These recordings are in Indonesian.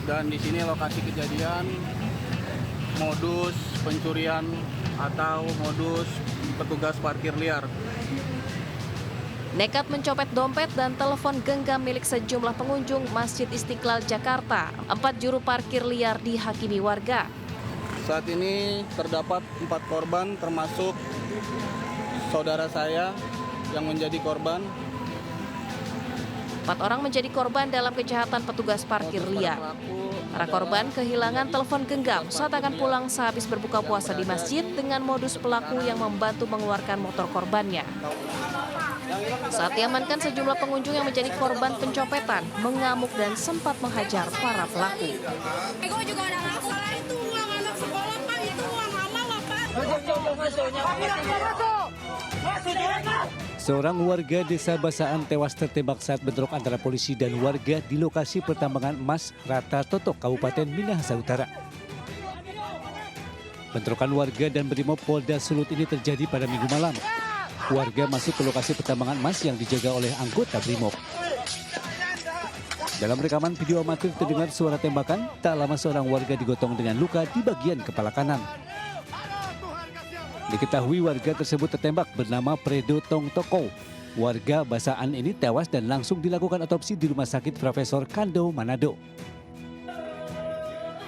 Dan di sini lokasi kejadian modus pencurian atau modus petugas parkir liar. Nekat mencopet dompet dan telepon genggam milik sejumlah pengunjung Masjid Istiqlal Jakarta. 4 juru parkir liar dihakimi warga. Saat ini terdapat 4 korban termasuk saudara saya yang menjadi korban. 4 orang menjadi korban dalam kejahatan petugas parkir liar. Para korban kehilangan telepon genggam saat akan pulang sehabis berbuka puasa di masjid dengan modus pelaku yang membantu mengeluarkan motor korbannya. Saat diamankan, sejumlah pengunjung yang menjadi korban pencopetan mengamuk dan sempat menghajar para pelaku. Ego juga ada masalah itu uang anak sekolah Pak, itu uang mama lah Pak. Seorang warga Desa Basaan tewas tertembak saat bentrok antara polisi dan warga di lokasi pertambangan emas Rata Totok, Kabupaten Minahasa Utara. Bentrokan warga dan Brimob Polda Sulut ini terjadi pada Minggu malam. Warga masuk ke lokasi pertambangan emas yang dijaga oleh anggota Brimob. Dalam rekaman video amatir terdengar suara tembakan, tak lama seorang warga digotong dengan luka di bagian kepala kanan. Diketahui warga tersebut tertembak bernama Predo Tong Toko. Warga Basaan ini tewas dan langsung dilakukan otopsi di Rumah Sakit Profesor Kando, Manado.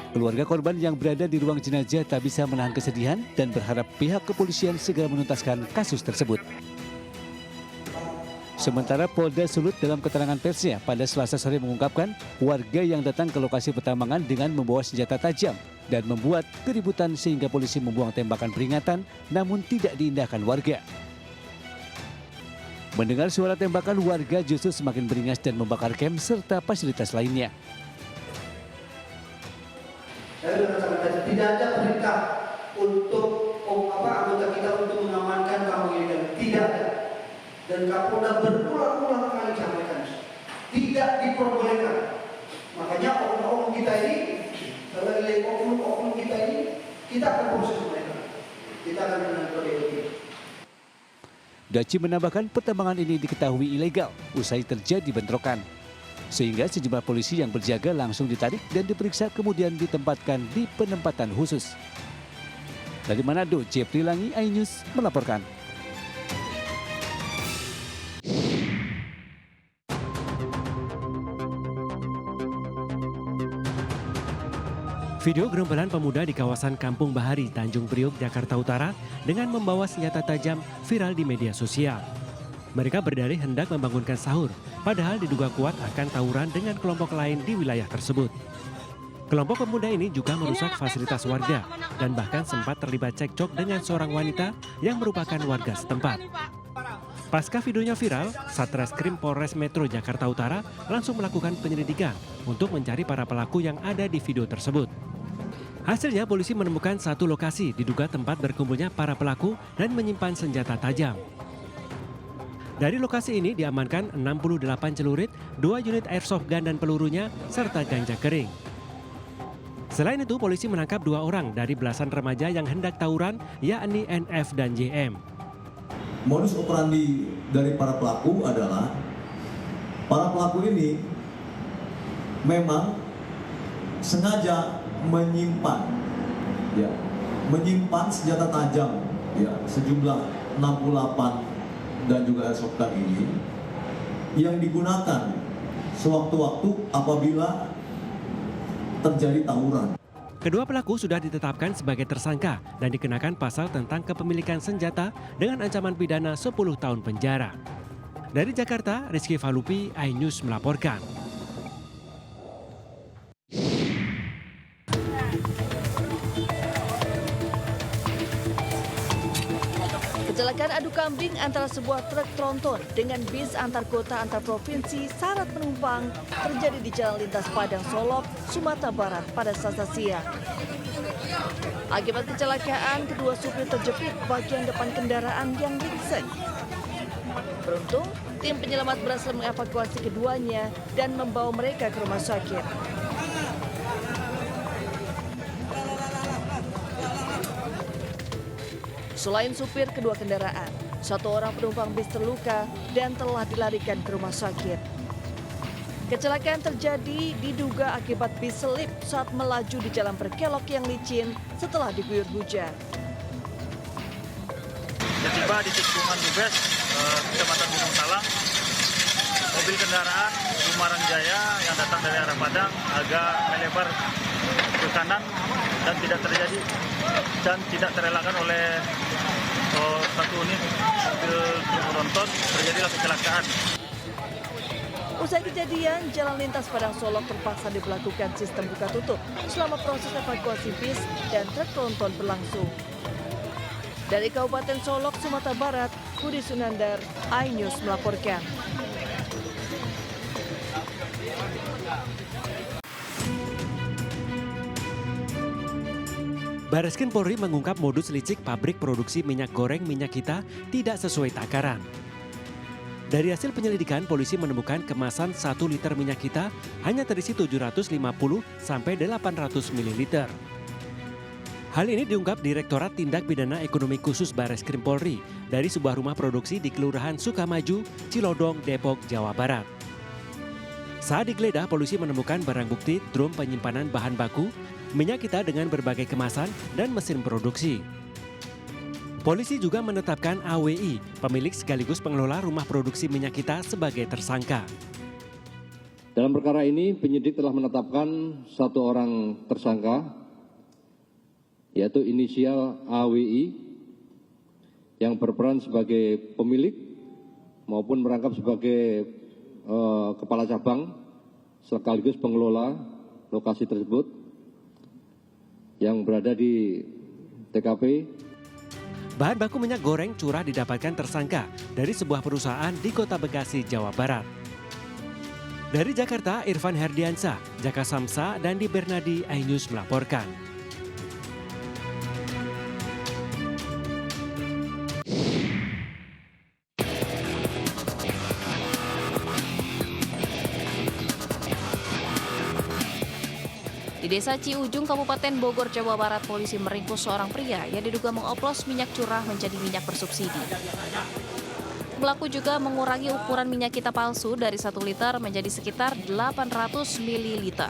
Keluarga korban yang berada di ruang jenazah tak bisa menahan kesedihan dan berharap pihak kepolisian segera menuntaskan kasus tersebut. Sementara Polda Sulut dalam keterangan persnya pada Selasa sore mengungkapkan warga yang datang ke lokasi pertambangan dengan membawa senjata tajam dan membuat keributan sehingga polisi membuang tembakan peringatan namun tidak diindahkan warga. Mendengar suara tembakan, warga justru semakin beringas dan membakar camp serta fasilitas lainnya. Tidak ada perintah untuk anggota kita untuk mengamankan kampung ini, tidak ada. Dan Kapolda berulang-ulang kali sampaikan tidak diperbolehkan. Makanya oknum kita ini, kalau nilai oknum kita ini, kita akan proses mereka. Kita akan menangkap dia. Daci menambahkan pertambangan ini diketahui ilegal usai terjadi bentrokan. Sehingga sejumlah polisi yang berjaga langsung ditarik dan diperiksa kemudian ditempatkan di penempatan khusus. Dari Manado, Jeffrey Langi, iNews melaporkan. Video gerombolan pemuda di kawasan Kampung Bahari, Tanjung Priok, Jakarta Utara dengan membawa senjata tajam viral di media sosial. Mereka berdalih hendak membangunkan sahur, padahal diduga kuat akan tawuran dengan kelompok lain di wilayah tersebut. Kelompok pemuda ini juga merusak fasilitas warga dan bahkan sempat terlibat cekcok dengan seorang wanita yang merupakan warga setempat. Pasca videonya viral, Satreskrim Polres Metro Jakarta Utara langsung melakukan penyelidikan untuk mencari para pelaku yang ada di video tersebut. Hasilnya polisi menemukan satu lokasi diduga tempat berkumpulnya para pelaku dan menyimpan senjata tajam. Dari lokasi ini diamankan 68 celurit, 2 unit airsoft gun dan pelurunya, serta ganja kering. Selain itu, polisi menangkap 2 orang dari belasan remaja yang hendak tawuran, yakni NF dan JM. Modus operandi dari para pelaku adalah, para pelaku ini memang sengaja menyimpan senjata tajam, sejumlah 68 dan juga airsoft gun ini yang digunakan sewaktu-waktu apabila terjadi tawuran. Kedua pelaku sudah ditetapkan sebagai tersangka dan dikenakan pasal tentang kepemilikan senjata dengan ancaman pidana 10 tahun penjara. Dari Jakarta, Rizky Falupi, iNews melaporkan. Kecelakaan adu kambing antara sebuah truk tronton dengan bis antar kota antar provinsi syarat penumpang terjadi di Jalan Lintas Padang Solok, Sumatera Barat pada Selasa siang. Akibat kecelakaan, kedua supir terjepit bagian depan kendaraan yang ringsek. Beruntung, tim penyelamat berhasil mengevakuasi keduanya dan membawa mereka ke rumah sakit. Selain supir kedua kendaraan, 1 orang penumpang bis terluka dan telah dilarikan ke rumah sakit. Kecelakaan terjadi diduga akibat bis selip saat melaju di jalan berkelok yang licin setelah diguyur hujan. Tiba di tikungan Lubes, Kecamatan Gunung Salang, mobil kendaraan Bumarang Jaya yang datang dari arah Padang agak melebar ke kanan dan tidak terelakkan oleh satu unit mobil tronton, terjadilah kecelakaan. Usai kejadian, jalan lintas Padang Solok terpaksa diberlakukan sistem buka tutup selama proses evakuasi bis dan truk tronton berlangsung. Dari Kabupaten Solok, Sumatera Barat, Budi Sunandar, iNews melaporkan. Bareskrim Polri mengungkap modus licik pabrik produksi minyak goreng minyak kita tidak sesuai takaran. Dari hasil penyelidikan, polisi menemukan kemasan 1 liter minyak kita hanya terisi 750 sampai 800 ml. Hal ini diungkap Direktorat Tindak Pidana Ekonomi Khusus Bareskrim Polri dari sebuah rumah produksi di Kelurahan Sukamaju, Cilodong, Depok, Jawa Barat. Saat digeledah, polisi menemukan barang bukti drum penyimpanan bahan baku, minyak kita dengan berbagai kemasan dan mesin produksi. Polisi juga menetapkan AWI, pemilik sekaligus pengelola rumah produksi minyak kita sebagai tersangka. Dalam perkara ini, penyidik telah menetapkan 1 orang tersangka, yaitu inisial AWI, yang berperan sebagai pemilik maupun merangkap sebagai kepala cabang sekaligus pengelola lokasi tersebut yang berada di TKP. Bahan baku minyak goreng curah didapatkan tersangka dari sebuah perusahaan di Kota Bekasi, Jawa Barat. Dari Jakarta, Irfan Herdiansah, Jaka Samsa, dan Di Bernadi, iNews melaporkan. Di Desa Ciujung, Kabupaten Bogor, Jawa Barat, polisi meringkus seorang pria yang diduga mengoplos minyak curah menjadi minyak bersubsidi. Pelaku juga mengurangi ukuran minyak kita palsu dari 1 liter menjadi sekitar 800 ml.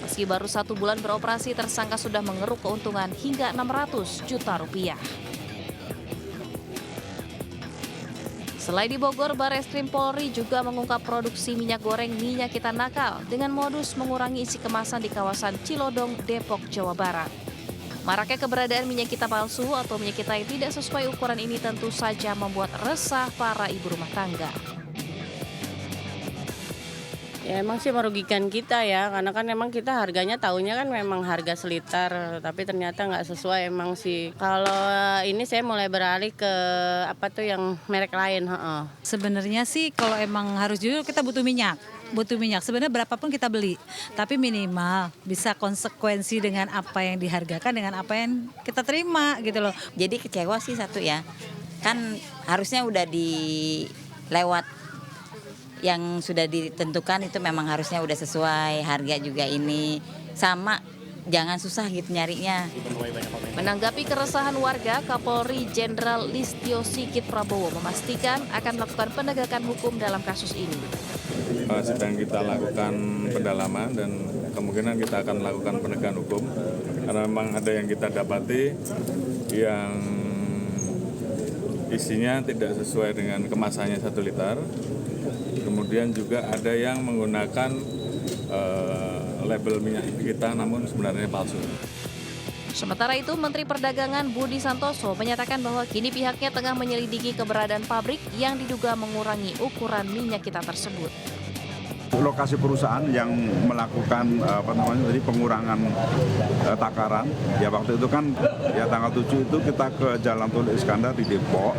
Meski baru 1 bulan beroperasi, tersangka sudah mengeruk keuntungan hingga 600 juta rupiah. Selain di Bogor, Bareskrim Polri juga mengungkap produksi minyak goreng minyak kita nakal dengan modus mengurangi isi kemasan di kawasan Cilodong, Depok, Jawa Barat. Maraknya keberadaan minyak kita palsu atau minyak kita yang tidak sesuai ukuran ini tentu saja membuat resah para ibu rumah tangga. Ya emang sih merugikan kita ya, karena kan emang kita harganya tahunya kan memang harga seliter, tapi ternyata nggak sesuai emang sih. Kalau ini saya mulai beralih ke yang merek lain. Sebenarnya sih kalau emang harus jujur kita butuh minyak. Sebenarnya berapapun kita beli, tapi minimal bisa konsekuensi dengan apa yang dihargakan dengan apa yang kita terima gitu loh. Jadi kecewa sih satu ya, kan harusnya udah dilewat yang sudah ditentukan itu memang harusnya udah sesuai harga juga ini sama jangan susah gitu nyarinya. Menanggapi keresahan warga, Kapolri Jenderal Listio Sigit Prabowo memastikan akan melakukan penegakan hukum dalam kasus ini. Sedang kita lakukan pendalaman dan kemungkinan kita akan lakukan penegakan hukum karena memang ada yang kita dapati yang isinya tidak sesuai dengan kemasannya 1 liter. Kemudian juga ada yang menggunakan label minyak kita namun sebenarnya palsu. Sementara itu, Menteri Perdagangan Budi Santoso menyatakan bahwa kini pihaknya tengah menyelidiki keberadaan pabrik yang diduga mengurangi ukuran minyak kita tersebut. Lokasi perusahaan yang melakukan pengurangan takaran ya waktu itu kan ya tanggal 7 itu kita ke Jalan Tol Iskandar di Depok,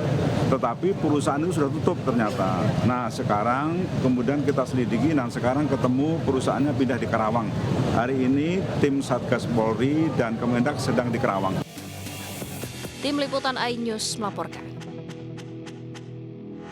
tetapi perusahaan itu sudah tutup ternyata. Nah sekarang kemudian kita selidiki dan sekarang ketemu perusahaannya pindah di Karawang. Hari ini tim Satgas Polri dan Kemendak sedang di Karawang. Tim Liputan iNews melaporkan.